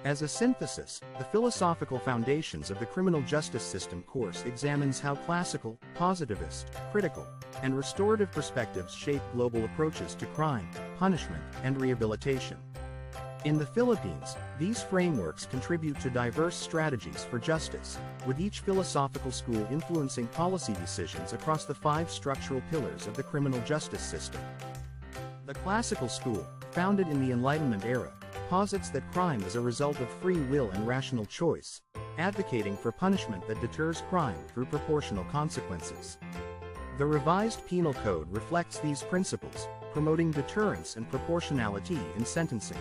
As a synthesis, the Philosophical Foundations of the Criminal Justice System course examines how classical, positivist, critical, and restorative perspectives shape global approaches to crime, punishment, and rehabilitation. In the Philippines, these frameworks contribute to diverse strategies for justice, with each philosophical school influencing policy decisions across the 5 structural pillars of the criminal justice system. The classical school, founded in the Enlightenment era, posits that crime is a result of free will and rational choice, advocating for punishment that deters crime through proportional consequences. The Revised Penal Code reflects these principles, promoting deterrence and proportionality in sentencing.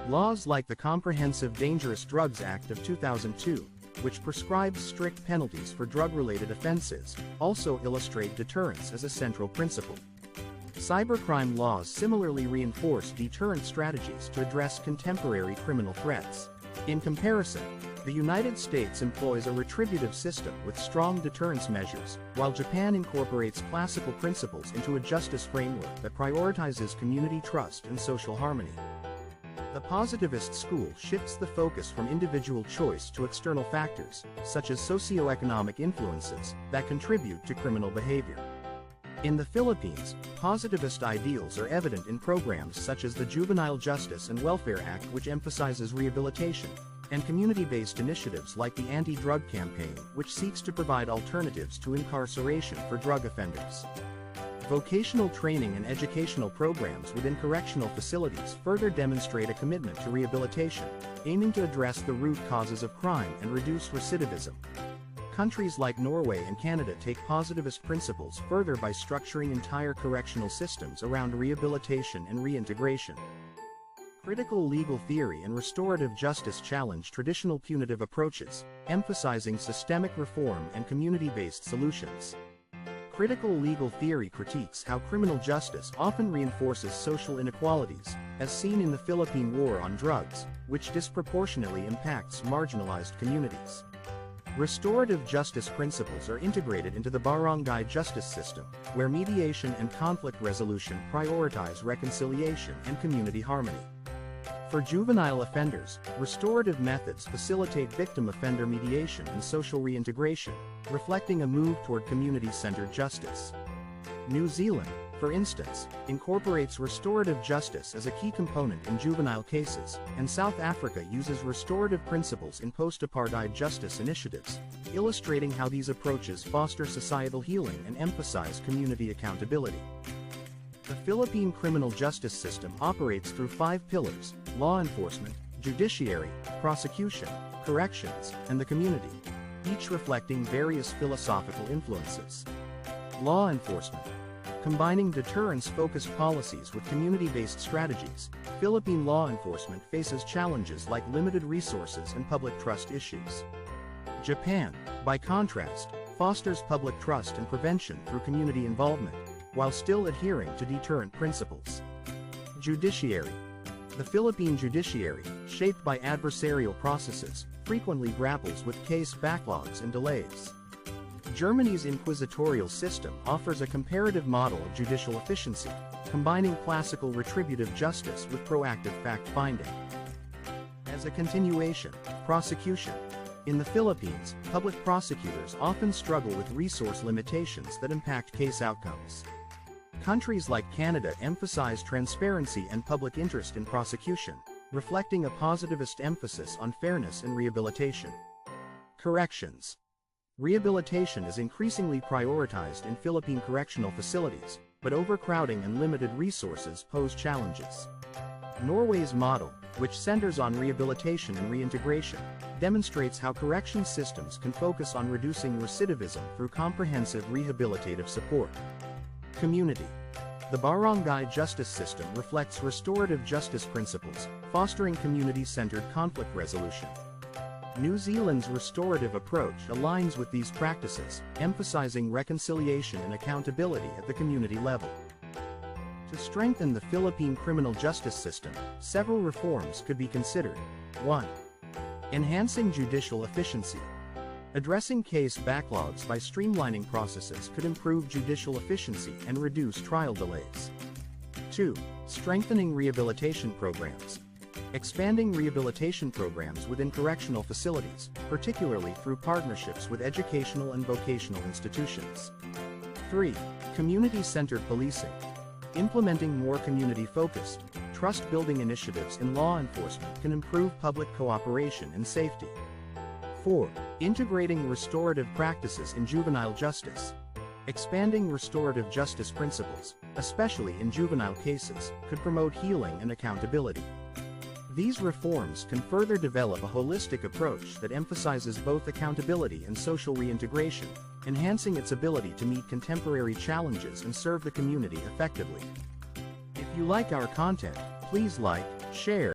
Laws like the Comprehensive Dangerous Drugs Act of 2002, which prescribes strict penalties for drug-related offenses, also illustrate deterrence as a central principle. Cybercrime laws similarly reinforce deterrent strategies to address contemporary criminal threats. In comparison, the United States employs a retributive system with strong deterrence measures, while Japan incorporates classical principles into a justice framework that prioritizes community trust and social harmony. The Positivist school shifts the focus from individual choice to external factors, such as socioeconomic influences, that contribute to criminal behavior. In the Philippines, positivist ideals are evident in programs such as the Juvenile Justice and Welfare Act, which emphasizes rehabilitation, and community-based initiatives like the Anti-Drug Campaign, which seeks to provide alternatives to incarceration for drug offenders. Vocational training and educational programs within correctional facilities further demonstrate a commitment to rehabilitation, aiming to address the root causes of crime and reduce recidivism. Countries like Norway and Canada take positivist principles further by structuring entire correctional systems around rehabilitation and reintegration. Critical legal theory and restorative justice challenge traditional punitive approaches, emphasizing systemic reform and community-based solutions. Critical legal theory critiques how criminal justice often reinforces social inequalities, as seen in the Philippine War on Drugs, which disproportionately impacts marginalized communities. Restorative justice principles are integrated into the barangay justice system, where mediation and conflict resolution prioritize reconciliation and community harmony. For juvenile offenders, restorative methods facilitate victim-offender mediation and social reintegration, reflecting a move toward community-centered justice. New Zealand, for instance, incorporates restorative justice as a key component in juvenile cases, and South Africa uses restorative principles in post-apartheid justice initiatives, illustrating how these approaches foster societal healing and emphasize community accountability. The Philippine criminal justice system operates through 5 pillars: law enforcement, judiciary, prosecution, corrections, and the community, each reflecting various philosophical influences. Law enforcement. Combining deterrence-focused policies with community-based strategies, Philippine law enforcement faces challenges like limited resources and public trust issues. Japan, by contrast, fosters public trust and prevention through community involvement, while still adhering to deterrent principles. Judiciary. The Philippine judiciary, shaped by adversarial processes, frequently grapples with case backlogs and delays. Germany's inquisitorial system offers a comparative model of judicial efficiency, combining classical retributive justice with proactive fact-finding. As a continuation, prosecution. In the Philippines, public prosecutors often struggle with resource limitations that impact case outcomes. Countries like Canada emphasize transparency and public interest in prosecution, reflecting a positivist emphasis on fairness and rehabilitation. Corrections. Rehabilitation is increasingly prioritized in Philippine correctional facilities, but overcrowding and limited resources pose challenges. Norway's model, which centers on rehabilitation and reintegration, demonstrates how correction systems can focus on reducing recidivism through comprehensive rehabilitative support. Community. The barangay justice system reflects restorative justice principles, fostering community-centered conflict resolution. New Zealand's restorative approach aligns with these practices, emphasizing reconciliation and accountability at the community level. To strengthen the Philippine criminal justice system, several reforms could be considered. 1. Enhancing judicial efficiency. Addressing case backlogs by streamlining processes could improve judicial efficiency and reduce trial delays. 2. Strengthening rehabilitation programs. Expanding rehabilitation programs within correctional facilities, particularly through partnerships with educational and vocational institutions. 3. Community-centered policing. Implementing more community-focused, trust-building initiatives in law enforcement can improve public cooperation and safety. 4. Integrating restorative practices in juvenile justice. Expanding restorative justice principles, especially in juvenile cases, could promote healing and accountability. These reforms can further develop a holistic approach that emphasizes both accountability and social reintegration, enhancing its ability to meet contemporary challenges and serve the community effectively. If you like our content, please like, share,